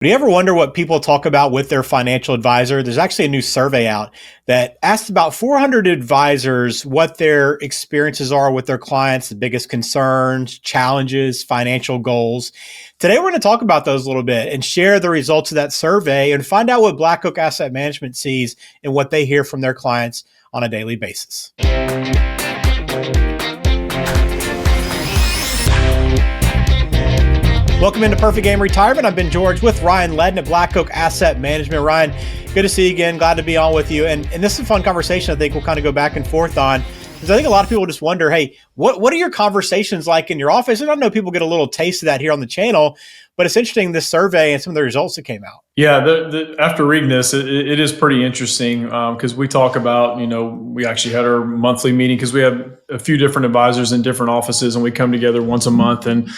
Do you ever wonder what people talk about with their financial advisor? There's actually a new survey out that asked about 400 advisors what their experiences are with their clients, the biggest concerns, challenges, financial goals. Today, we're going to talk about those a little bit and share the results of that survey and find out what Black Oak Asset Management sees and what they hear from their clients on a daily basis. Welcome into Perfect Game Retirement. I've been George with Ryan Ledden at Black Oak Asset Management. Ryan, good to see you again. Glad to be on with you. And this is a fun conversation I think we'll kind of go back and forth on. Because I think a lot of people just wonder, hey, what are your conversations like in your office? And I know people get a little taste of that here on the channel, but it's interesting, this survey and some of the results that came out. Yeah, after reading this, it is pretty interesting because we talk about, we actually had our monthly meeting because we have a few different advisors in different offices and we come together once a month. And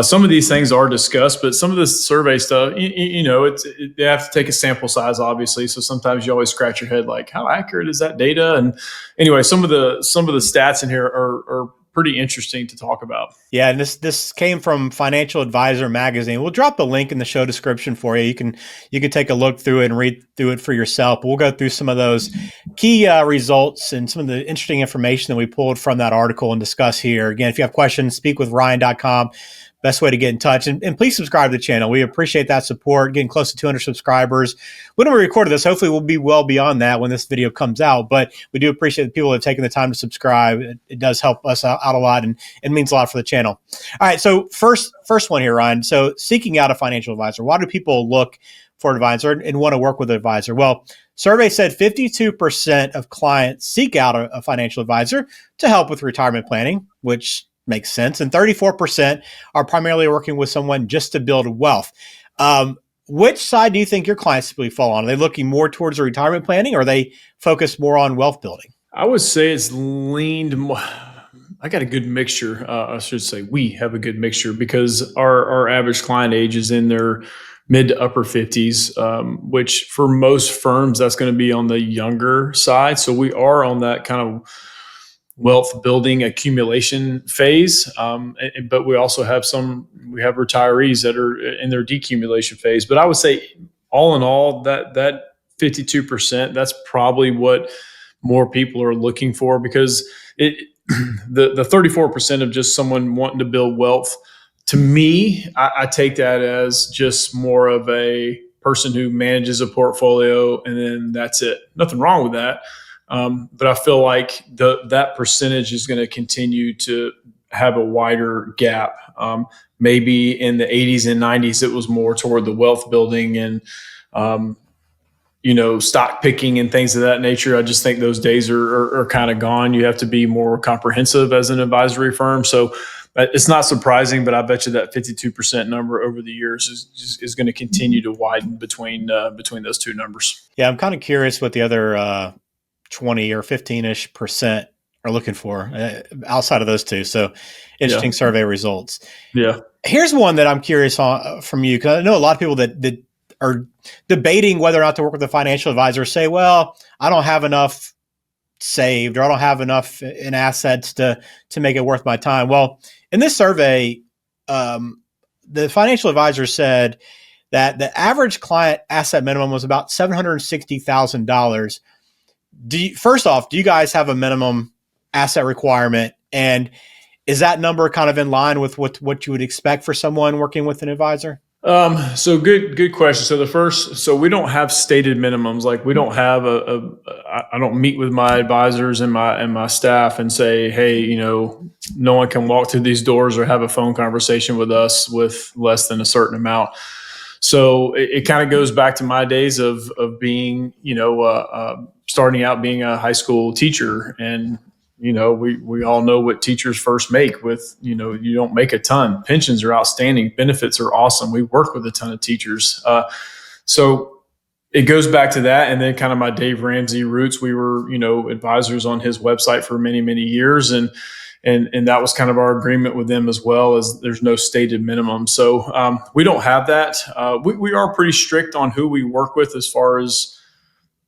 some of these things are discussed, but some of this survey stuff, they have to take a sample size, obviously. So sometimes you always scratch your head like, how accurate is that data? And anyway, some of the stats in here are pretty interesting to talk about. Yeah, and this came from Financial Advisor magazine. We'll drop the link in the show description for you. You can take a look through it and read through it for yourself. But we'll go through some of those key results and some of the interesting information that we pulled from that article and discuss here. Again, if you have questions, speakwithryan.com. Best way to get in touch. And please subscribe to the channel. We appreciate that support, getting close to 200 subscribers. When we recorded this, hopefully we'll be well beyond that when this video comes out. But we do appreciate the people that have taken the time to subscribe. It does help us out a lot and it means a lot for the channel. All right, so first one here, Ryan. So seeking out a financial advisor. Why do people look for an advisor and want to work with an advisor? Well, survey said 52% of clients seek out a financial advisor to help with retirement planning, which makes sense. And 34% are primarily working with someone just to build wealth. Which side do you think your clients typically fall on? Are they looking more towards the retirement planning or are they focused more on wealth building? I would say it's leaned more. I got a good mixture. I should say we have a good mixture because our average client age is in their mid to upper 50s, which for most firms, that's going to be on the younger side. So we are on that kind of wealth building accumulation phase. But we also have we have retirees that are in their decumulation phase. But I would say all in all, that 52%, that's probably what more people are looking for because the 34% of just someone wanting to build wealth, to me, I take that as just more of a person who manages a portfolio and then that's it. Nothing wrong with that. But I feel like that percentage is going to continue to have a wider gap. Maybe in the 80s and 90s, it was more toward the wealth building and, stock picking and things of that nature. I just think those days are kind of gone. You have to be more comprehensive as an advisory firm. So it's not surprising, but I bet you that 52% number over the years is going to continue to widen between those two numbers. Yeah, I'm kind of curious what the other 20 or 15-ish percent are looking for outside of those two. So interesting survey results. Yeah. Here's one that I'm curious on from you, because I know a lot of people that are debating whether or not to work with a financial advisor say, well, I don't have enough saved or I don't have enough in assets to make it worth my time. Well, in this survey, the financial advisor said that the average client asset minimum was about $760,000. First off, do you guys have a minimum asset requirement? And is that number kind of in line with what you would expect for someone working with an advisor? So good question. So we don't have stated minimums. Like we don't have I don't meet with my advisors and my staff and say, hey, no one can walk through these doors or have a phone conversation with us with less than a certain amount. So it kind of goes back to my days of being, starting out being a high school teacher. And, we all know what teachers first make with, you don't make a ton. Pensions are outstanding. Benefits are awesome. We work with a ton of teachers. So it goes back to that. And then kind of my Dave Ramsey roots, we were, advisors on his website for many, many years. And that was kind of our agreement with them as well, as there's no stated minimum. So we don't have that. We are pretty strict on who we work with as far as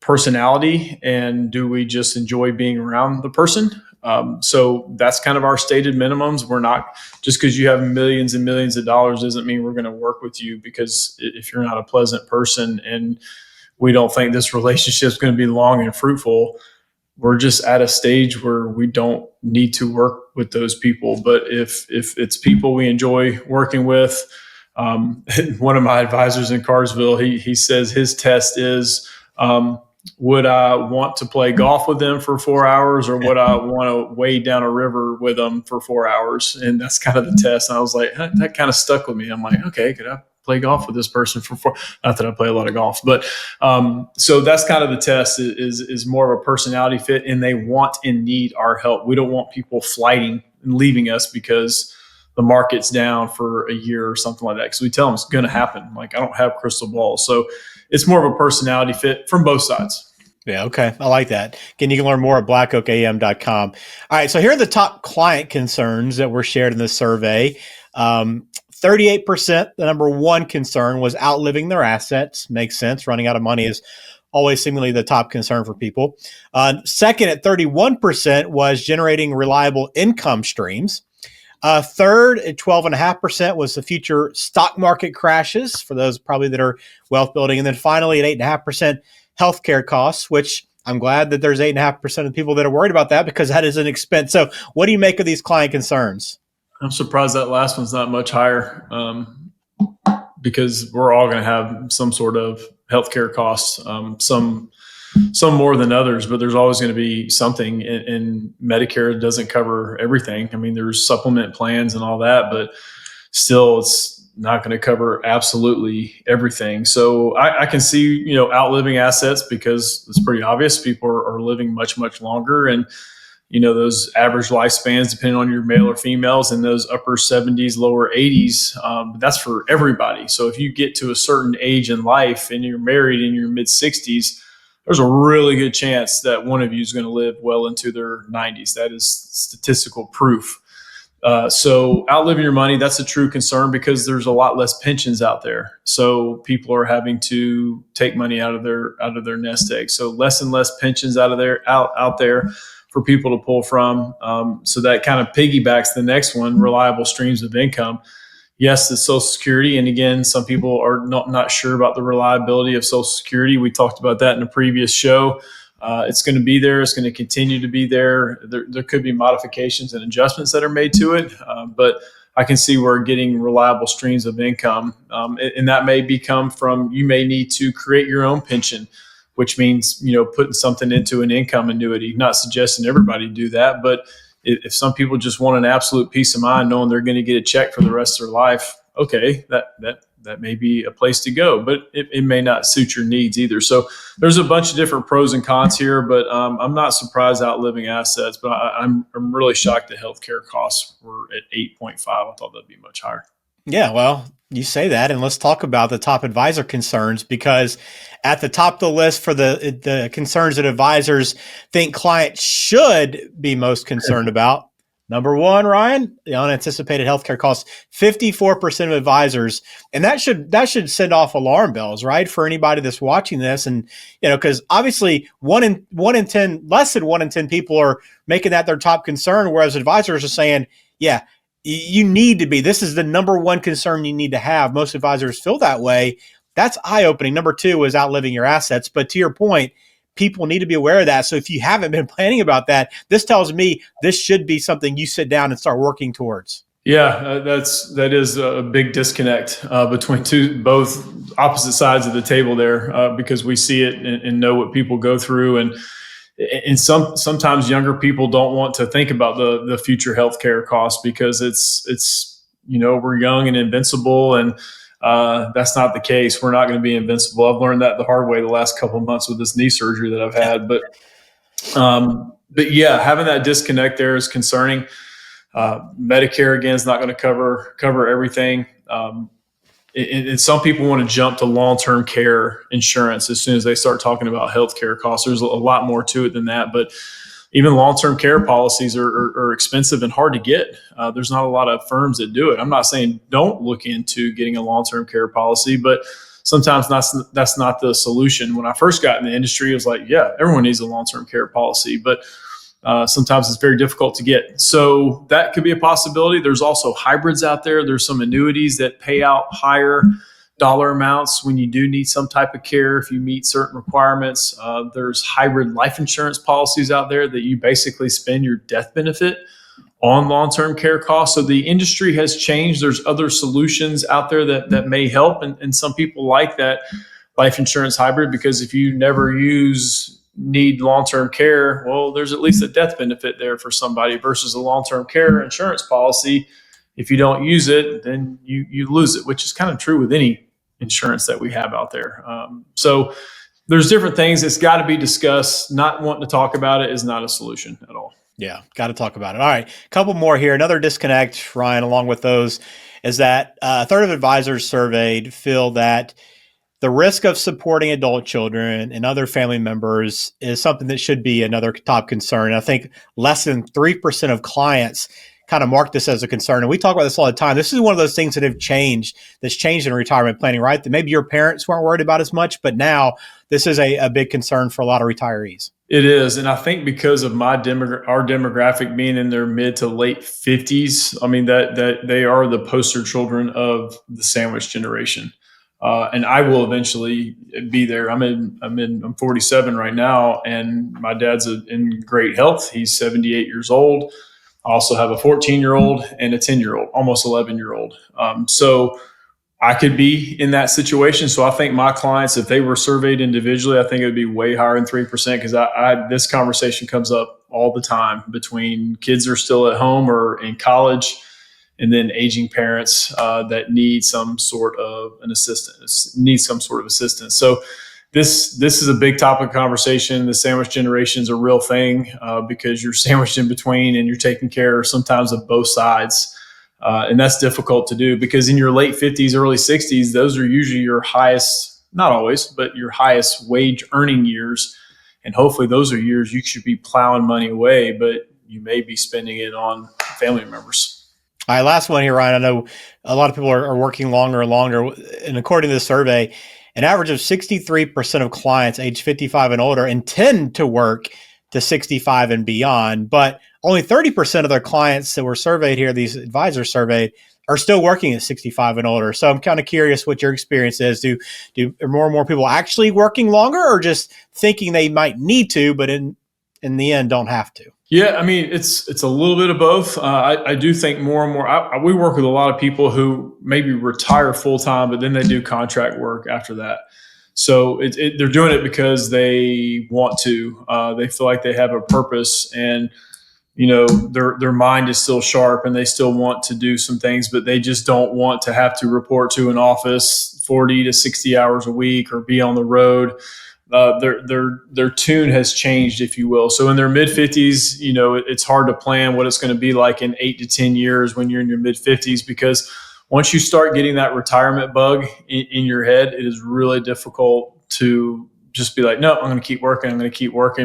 personality and do we just enjoy being around the person. So that's kind of our stated minimums. We're not, just because you have millions and millions of dollars doesn't mean we're going to work with you, because if you're not a pleasant person and we don't think this relationship is going to be long and fruitful, we're just at a stage where we don't need to work with those people. But if it's people we enjoy working with, one of my advisors in Carsville, he says his test is, would I want to play golf with them for 4 hours, or would I want to wade down a river with them for 4 hours? And that's kind of the test. And I was like, that kind of stuck with me. I'm like, okay, could I play golf with this person for 4? Not that I play a lot of golf, but so that's kind of the test, is more of a personality fit, and they want and need our help. We don't want people flighting and leaving us because the market's down for a year or something like that, because we tell them it's going to happen. Like, I don't have crystal balls. So it's more of a personality fit from both sides. Yeah, okay. I like that. Again, you can learn more at blackoakam.com. All right, so here are the top client concerns that were shared in this survey. 38%, the number one concern was outliving their assets. Makes sense. Running out of money is always seemingly the top concern for people. Second, at 31%, was generating reliable income streams. Third, at 12.5%, was the future stock market crashes, for those probably that are wealth building. And then finally, at 8.5%, healthcare costs, which I'm glad that there's 8.5% of people that are worried about that, because that is an expense. So what do you make of these client concerns? I'm surprised that last one's not much higher, because we're all going to have some sort of healthcare costs, some more than others, but there's always going to be something. And Medicare doesn't cover everything. I mean, there's supplement plans and all that, but still it's not going to cover absolutely everything. So I can see, outliving assets, because it's pretty obvious people are living much, much longer. And, those average lifespans, depending on your male or females, in those upper 70s, lower 80s, that's for everybody. So if you get to a certain age in life and you're married in your mid 60s, there's a really good chance that one of you is going to live well into their 90s. That is statistical proof. So outliving your money, that's a true concern, because there's a lot less pensions out there. So people are having to take money out of their nest egg. So less and less pensions out there for people to pull from. So that kind of piggybacks the next one, reliable streams of income. Yes, it's Social Security. And again, some people are not sure about the reliability of Social Security. We talked about that in a previous show. It's going to be there. It's going to continue to be there. There could be modifications and adjustments that are made to it. But I can see where getting reliable streams of income, and that may become from, you may need to create your own pension, which means, putting something into an income annuity. Not suggesting everybody do that, but if some people just want an absolute peace of mind, knowing they're going to get a check for the rest of their life, okay, that may be a place to go, but it may not suit your needs either. So there's a bunch of different pros and cons here, but I'm not surprised outliving assets, but I'm really shocked that healthcare costs were at 8.5. I thought that'd be much higher. Yeah, well, you say that, and let's talk about the top advisor concerns, because at the top of the list for the concerns that advisors think clients should be most concerned about, number one, Ryan, the unanticipated healthcare costs. 54% of advisors, and that should send off alarm bells, right, for anybody that's watching this. And because obviously less than 1 in 10 people are making that their top concern, whereas advisors are saying, yeah, you need to be. This is the number one concern you need to have. Most advisors feel that way. That's eye-opening. Number two is outliving your assets. But to your point, people need to be aware of that. So if you haven't been planning about that, this tells me this should be something you sit down and start working towards. Yeah, that is a big disconnect between both opposite sides of the table there, because we see it and know what people go through, and sometimes younger people don't want to think about the future healthcare costs, because it's we're young and invincible, and that's not the case. We're not going to be invincible. I've learned that the hard way the last couple of months with this knee surgery that I've had. But yeah, having that disconnect there is concerning. Medicare again is not going to cover everything. And some people want to jump to long-term care insurance as soon as they start talking about healthcare costs. There's a lot more to it than that, but even long-term care policies are expensive and hard to get. There's not a lot of firms that do it. I'm not saying don't look into getting a long-term care policy, but sometimes that's not the solution. When I first got in the industry, it was like, yeah, everyone needs a long-term care policy, but Sometimes it's very difficult to get. So that could be a possibility. There's also hybrids out there. There's some annuities that pay out higher dollar amounts when you do need some type of care if you meet certain requirements. There's hybrid life insurance policies out there that you basically spend your death benefit on long-term care costs. So the industry has changed. There's other solutions out there that may help. And some people like that life insurance hybrid because if you never need long-term care, well, there's at least a death benefit there for somebody versus a long-term care insurance policy. If you don't use it, then you lose it, which is kind of true with any insurance that we have out there. So there's different things. It's got to be discussed. Not wanting to talk about it is not a solution at all. Yeah, got to talk about it. All right, a couple more here. Another disconnect, Ryan, along with those, is that a third of advisors surveyed feel that the risk of supporting adult children and other family members is something that should be another top concern. I think less than 3% of clients kind of mark this as a concern. And we talk about this all the time. This is one of those things that's changed in retirement planning, right? That maybe your parents weren't worried about as much, but now this is a big concern for a lot of retirees. It is. And I think because of our demographic being in their mid to late 50s, I mean, that they are the poster children of the sandwich generation. And I will eventually be there. I'm 47 right now, and my dad's in great health. He's 78 years old. I also have a 14-year-old and a 10-year-old, almost 11-year-old. So I could be in that situation. So I think my clients, if they were surveyed individually, I think it would be way higher than 3% because this conversation comes up all the time between kids are still at home or in college and then aging parents that need some sort of assistance. So this is a big topic of conversation. The sandwich generation is a real thing because you're sandwiched in between and you're taking care sometimes of both sides. And that's difficult to do because in your late 50s, early 60s, those are usually your highest, not always, but your highest wage earning years. And hopefully those are years you should be plowing money away, but you may be spending it on family members. All right, last one here, Ryan. I know a lot of people are working longer and longer. And according to the survey, an average of 63% of clients age 55 and older intend to work to 65 and beyond, but only 30% of their clients that were surveyed here, these advisors surveyed, are still working at 65 and older. So I'm kind of curious what your experience is. Are more and more people actually working longer or just thinking they might need to, but in the end don't have to? Yeah, I mean, it's a little bit of both. I do think more and more, we work with a lot of people who maybe retire full-time, but then they do contract work after that. So they're doing it because they want to. They feel like they have a purpose and, their mind is still sharp and they still want to do some things, but they just don't want to have to report to an office 40 to 60 hours a week or be on the road. Their tune has changed, if you will. So in their mid 50s, it's hard to plan what it's going to be like in 8 to 10 years when you're in your mid 50s, because once you start getting that retirement bug in your head, it is really difficult to just be like, no, I'm going to keep working.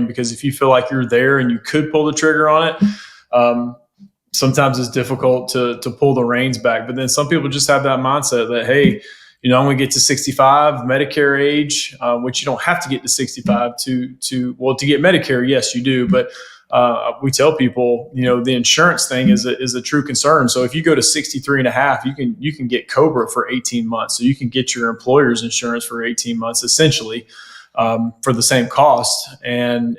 Because if you feel like you're there and you could pull the trigger on it, sometimes it's difficult to pull the reins back. But then some people just have that mindset that, hey, I'm going to get to 65, Medicare age, which you don't have to get to 65 to get Medicare. Yes, you do. But we tell people, the insurance thing is a true concern. So if you go to 63 and a half, you can get COBRA for 18 months. So you can get your employer's insurance for 18 months, essentially, for the same cost and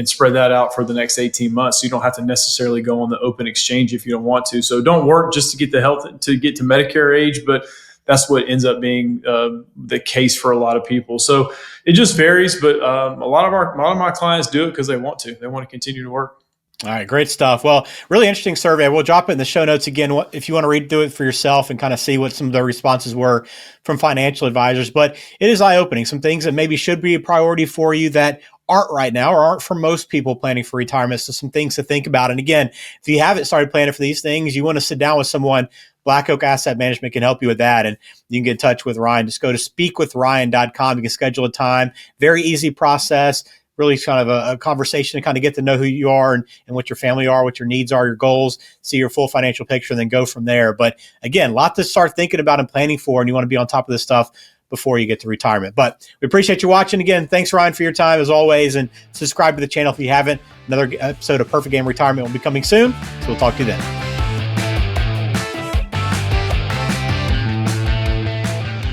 spread that out for the next 18 months. So you don't have to necessarily go on the open exchange if you don't want to. So don't work just to get to get to Medicare age, but that's what ends up being the case for a lot of people. So it just varies, but a lot of my clients do it because they want to. They want to continue to work. All right, great stuff. Well, really interesting survey. We'll drop it in the show notes again if you want to read through it for yourself and kind of see what some of the responses were from financial advisors. But it is eye-opening. Some things that maybe should be a priority for you that aren't right now or aren't for most people planning for retirement. So some things to think about. And again, if you haven't started planning for these things, you want to sit down with someone. Black Oak Asset Management can help you with that. And you can get in touch with Ryan. Just go to speakwithryan.com. You can schedule a time. Very easy process. Really kind of a conversation to kind of get to know who you are and what your family are, what your needs are, your goals, see your full financial picture, and then go from there. But again, a lot to start thinking about and planning for, and you want to be on top of this stuff. before you get to retirement. But we appreciate you watching. Again, thanks, Ryan, for your time as always, and subscribe to the channel if you haven't. Another episode of Perfect Game Retirement will be coming soon, so we'll talk to you then.